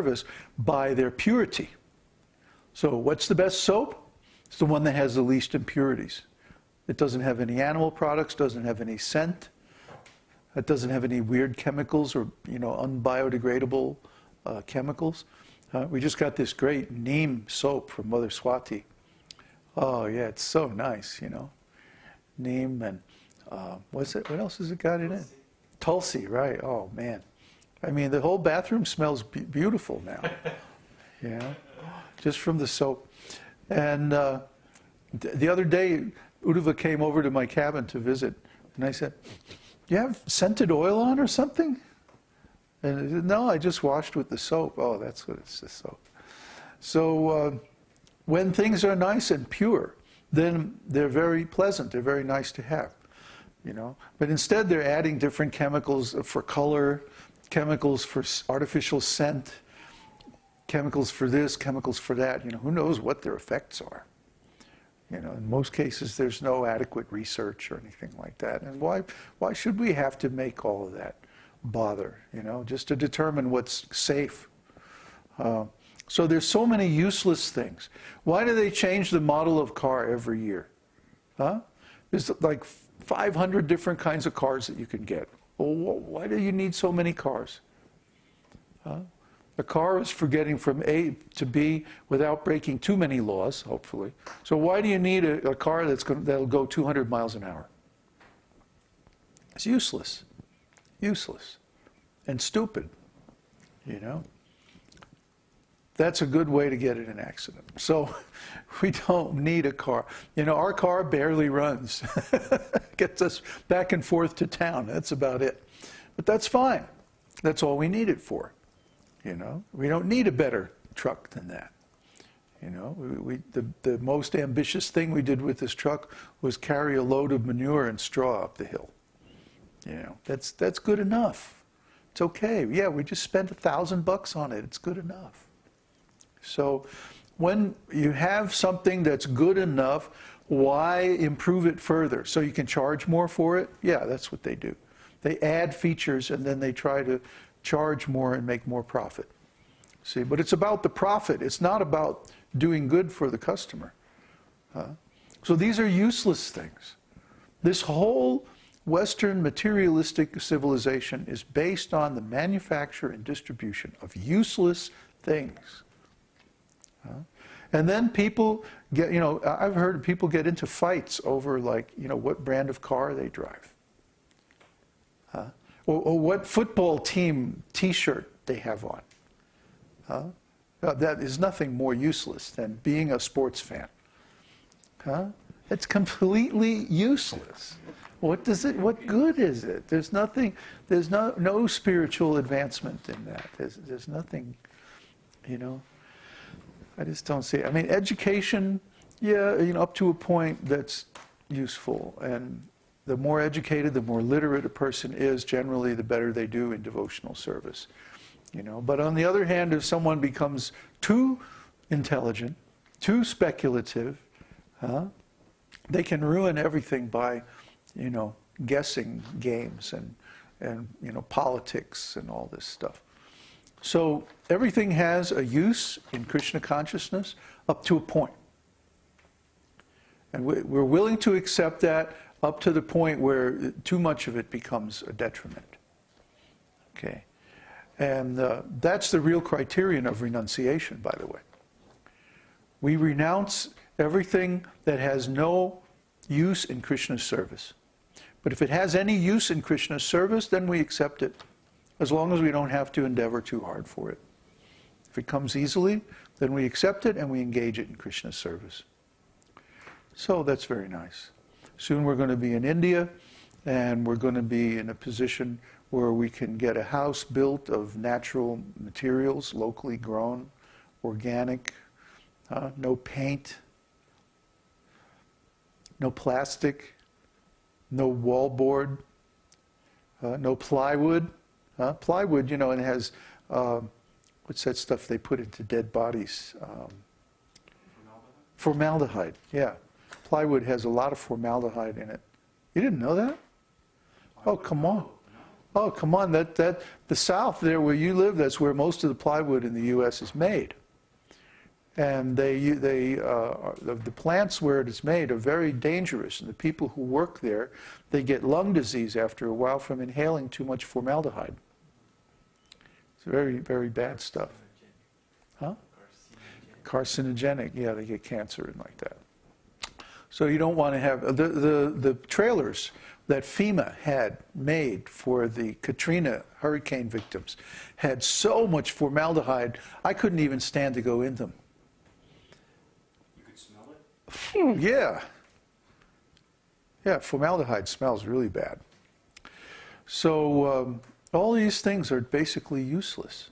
service by their purity. So what's the best soap? It's the one that has the least impurities. It doesn't have any animal products, doesn't have any scent, it doesn't have any weird chemicals or, unbiodegradable chemicals. We just got this great neem soap from Mother Swati. Oh yeah, it's so nice, Neem and what else has it got in it? Tulsi, right? Oh man, I mean the whole bathroom smells beautiful now. Just from the soap. And the other day, Uddhava came over to my cabin to visit, and I said, "Do you have scented oil on or something?" And he said, "No, I just washed with the soap." Oh, that's what it's, the soap. So when things are nice and pure, then they're very pleasant. They're very nice to have, But instead, they're adding different chemicals for color, chemicals for artificial scent, chemicals for this, chemicals for that. Who knows what their effects are? In most cases, there's no adequate research or anything like that. And why should we have to make all of that bother, just to determine what's safe? So there's so many useless things. Why do they change the model of car every year? There's like 500 different kinds of cars that you can get. Well, why do you need so many cars? A car is for getting from A to B without breaking too many laws, hopefully. So why do you need a car that'll go 200 miles an hour? It's useless. Useless. And stupid, That's a good way to get in an accident. So we don't need a car. Our car barely runs. Gets us back and forth to town. That's about it. But that's fine. That's all we need it for. We don't need a better truck than that. The most ambitious thing we did with this truck was carry a load of manure and straw up the hill. That's good enough. It's okay. Yeah, we just spent $1,000 on it. It's good enough. So when you have something that's good enough, why improve it further? So you can charge more for it? Yeah, that's what they do. They add features and then they try to charge more and make more profit. See, but it's about the profit. It's not about doing good for the customer. So these are useless things. This whole Western materialistic civilization is based on the manufacture and distribution of useless things. And then people get, I've heard people get into fights over what brand of car they drive. Or what football team T-shirt they have on. That is nothing more useless than being a sports fan. It's completely useless. What good is it? There's nothing, there's no spiritual advancement in that. There's nothing, I just don't see it. I mean, education, yeah, up to a point that's useful. And the more educated, the more literate a person is, generally the better they do in devotional service. But on the other hand, if someone becomes too intelligent, too speculative, they can ruin everything by, guessing games and politics and all this stuff. So everything has a use in Krishna consciousness up to a point. And we're willing to accept that up to the point where too much of it becomes a detriment. Okay. And that's the real criterion of renunciation, by the way. We renounce everything that has no use in Krishna's service. But if it has any use in Krishna's service, then we accept it, as long as we don't have to endeavor too hard for it. If it comes easily, then we accept it and we engage it in Krishna's service. So that's very nice. Soon we're going to be in India, and we're going to be in a position where we can get a house built of natural materials, locally grown, organic, no paint, no plastic, no wallboard, no plywood. Plywood, it has, what's that stuff they put into dead bodies? Formaldehyde, yeah. Plywood has a lot of formaldehyde in it. You didn't know that? Oh, come on. Oh, come on, the South there where you live, that's where most of the plywood in the U.S. is made. And the plants where it is made are very dangerous. And the people who work there, they get lung disease after a while from inhaling too much formaldehyde. It's very, very bad stuff. Huh? Carcinogenic, yeah, they get cancer and like that. So you don't want to have, the trailers that FEMA had made for the Katrina hurricane victims had so much formaldehyde, I couldn't even stand to go in them. You could smell it? Yeah. Yeah, formaldehyde smells really bad. So all these things are basically useless.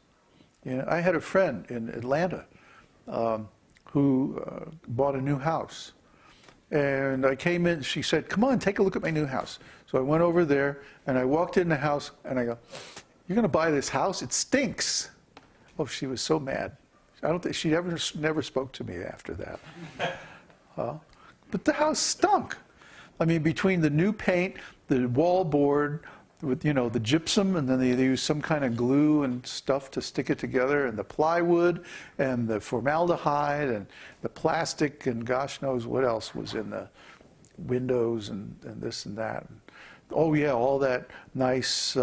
You know, I had a friend in Atlanta who bought a new house. And I came in, she said, come on, take a look at my new house. So I went over there, and I walked in the house, and I go, you're going to buy this house? It stinks. Oh, she was so mad. I don't think she never spoke to me after that. But the house stunk. I mean, between the new paint, the wallboard, with, you know, the gypsum, and then they use some kind of glue and stuff to stick it together, and the plywood, and the formaldehyde, and the plastic, and gosh knows what else was in the windows, and this and that. Oh yeah, all that nice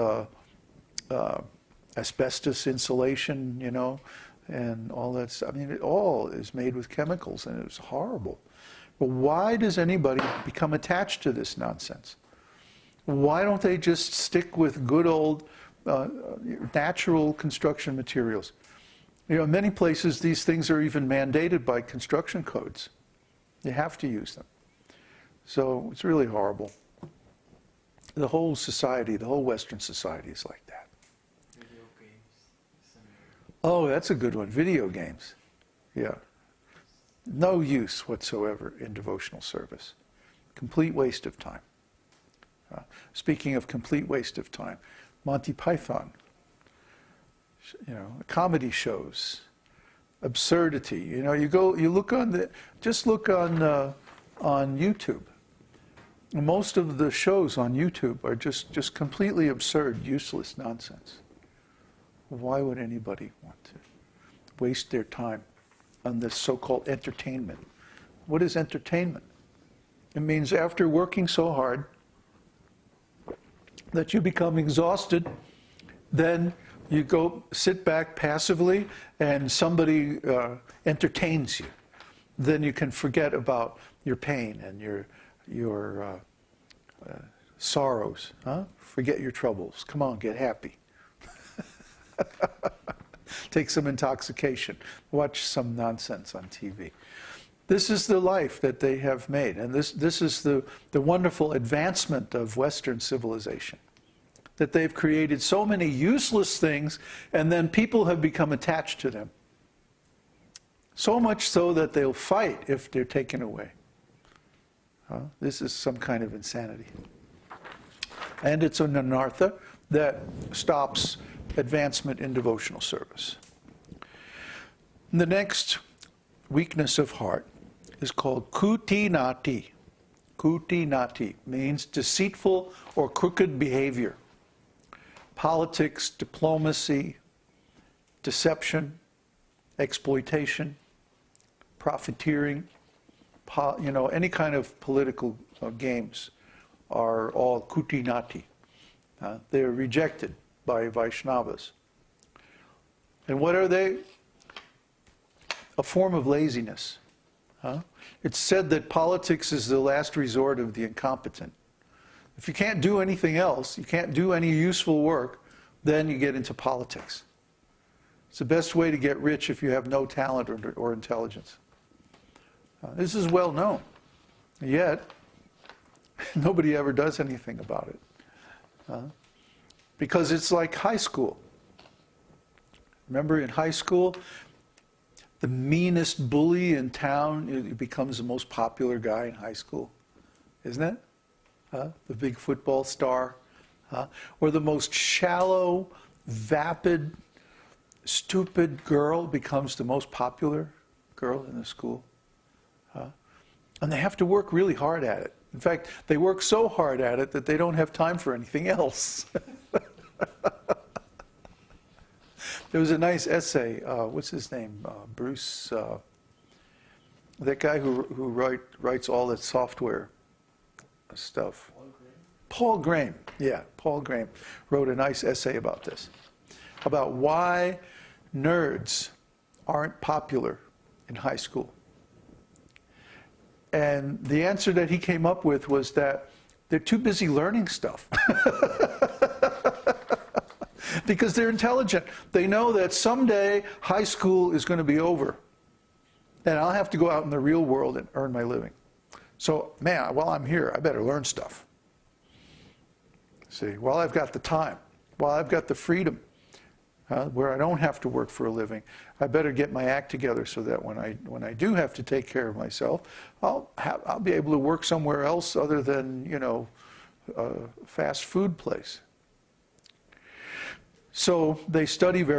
asbestos insulation, you know, and all that stuff. I mean, it all is made with chemicals, and it's horrible. But why does anybody become attached to this nonsense? Why don't they just stick with good old natural construction materials? You know, in many places, these things are even mandated by construction codes. You have to use them. So it's really horrible. The whole society, the whole Western society is like that. Video games. Oh, that's a good one. Video games. Yeah. No use whatsoever in devotional service. Complete waste of time. Speaking of complete waste of time, Monty Python, you know, comedy shows, absurdity. You know, you look on just look on YouTube. Most of the shows on YouTube are just completely absurd, useless nonsense. Why would anybody want to waste their time on this so-called entertainment? What is entertainment? It means after working so hard that you become exhausted, then you go sit back passively and somebody entertains you. Then you can forget about your pain and your sorrows. Huh? Forget your troubles. Come on, get happy. Take some intoxication. Watch some nonsense on TV. This is the life that they have made, and this is the wonderful advancement of Western civilization. That they've created so many useless things, and then people have become attached to them. So much so that they'll fight if they're taken away. This is some kind of insanity. And it's an anartha that stops advancement in devotional service. The next weakness of heart is called kūṭī-nāṭī. Kūṭī-nāṭī means deceitful or crooked behavior. Politics, diplomacy, deception, exploitation, profiteering, you know, any kind of political games are all kūṭī-nāṭī. They're rejected by Vaishnavas. And what are they? A form of laziness. It's said that politics is the last resort of the incompetent. If you can't do anything else, you can't do any useful work, then you get into politics. It's the best way to get rich if you have no talent or intelligence. This is well known. Yet, nobody ever does anything about it. Because it's like high school. Remember in high school, the meanest bully in town becomes the most popular guy in high school. Isn't it? The big football star. Or the most shallow, vapid, stupid girl becomes the most popular girl in the school. And they have to work really hard at it. In fact, they work so hard at it that they don't have time for anything else. There was a nice essay, what's his name? Bruce, that guy who writes all that software stuff. Paul Graham, yeah, Paul Graham wrote a nice essay about this, about why nerds aren't popular in high school. And the answer that he came up with was that they're too busy learning stuff. Because they're intelligent. They know that someday high school is going to be over. And I'll have to go out in the real world and earn my living. So, man, while I'm here, I better learn stuff. See, while I've got the time, while I've got the freedom, where I don't have to work for a living, I better get my act together so that when I do have to take care of myself, I'll be able to work somewhere else other than, you know, a fast food place. So they study very